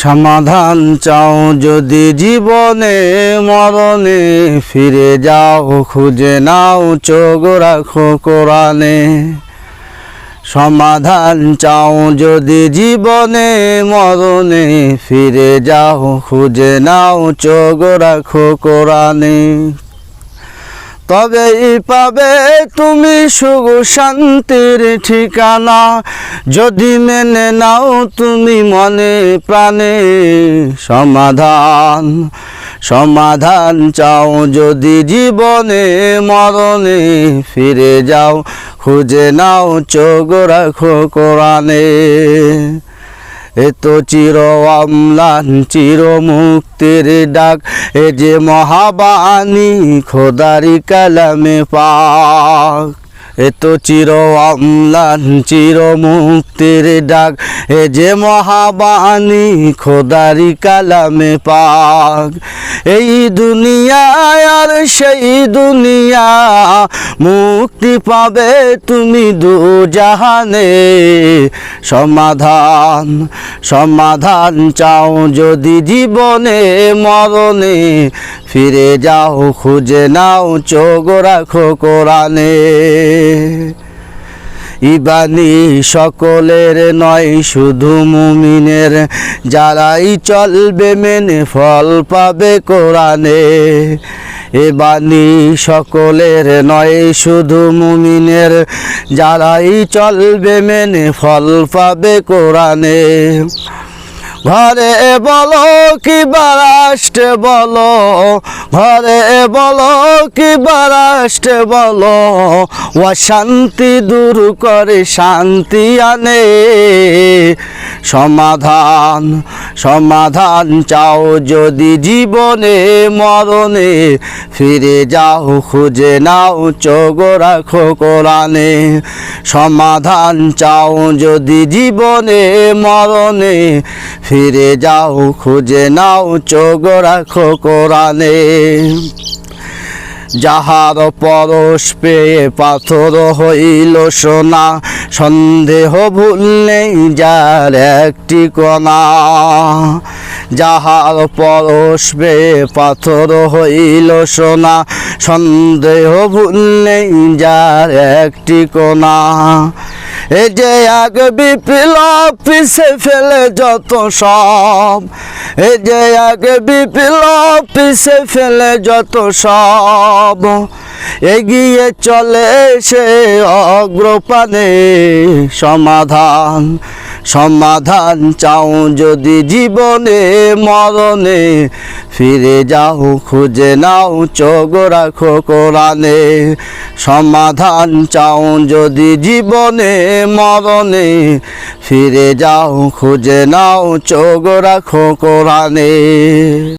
সমাধান চাও যদি জীবনে মরণে, ফিরে যাও খুঁজে নাও চোখ রাখো কোরআনে। সমাধান চাও যদি জীবনে মরণে, ফিরে যাও খুঁজে নাও চোখ রাখো কোরআনে। তবেই পাবে তুমি সুখ শান্তির ঠিকানা, যদি মেনে নাও তুমি মনে প্রাণে। সমাধান চাও যদি জীবনে মরণে, ফিরে যাও খুঁজে নাও চোখ রাখো কোরআনে। এতো চির অম্লান চির মুক্তির ডাক, এ যে মহাবাণী খোদারি কালামে পাক। এতো চির অম্লান চির মুক্তির ডাক, এ যে মহাবাণী খোদারি কালামে পাক। এই দুনিয়া আর সেই দুনিয়া, মুক্তি পাবে তুমি দুজাহানে। সমাধান চাও যদি জীবনে মরণে, ফিরে যাও খুঁজে নাও চোখ রাখো কোরআনে। ইবানি সকলের নয় শুধু মুমিনের, যারাই চলবে মেনে ফল পাবে কোরআনে। এ বাণী সকলের নয় শুধু মুমিনের, যারাই চলবে মেনে ফল পাবে কোরআনে। ঘরে বলো কিবা রাষ্ট্রে বলো, ঘরে বলো কিবা রাষ্ট্রে বলো, অশান্তি দূর করে শান্তি আনে। সমাধান চাও যদি জীবনে মরণে, ফিরে যাও খুঁজে নাও চোখ রাখো কোরআনে। সমাধান চাও যদি জীবনে মরণে, ফিরে যাও খুঁজে নাও চোখ রাখো কোরআনে। যাহার পরশ পেয়ে পাথর হইল সোনা, সন্দেহ ভুল নেই যার একটি কণা। যাহার পরশ পেয়ে পাথর হইল সোনা, সন্দেহ ভুল নেই যার একটি কণা। এ যে এক বিপ্লব পিছে ফেলে যত সব, এ যে এক বিপ্লব পিছে ফেলে যত সব, এগিয়ে চলে সে অগ্রপানে। সমাধান চাও যদি জীবনে মরণে, ফিরে যাও খুঁজে নাও চোখ রাখো কোরআনে। সমাধান চাও যদি জীবনে মরণে, ফিরে যাও খুঁজে নাও চোখ রাখো কোরআনে।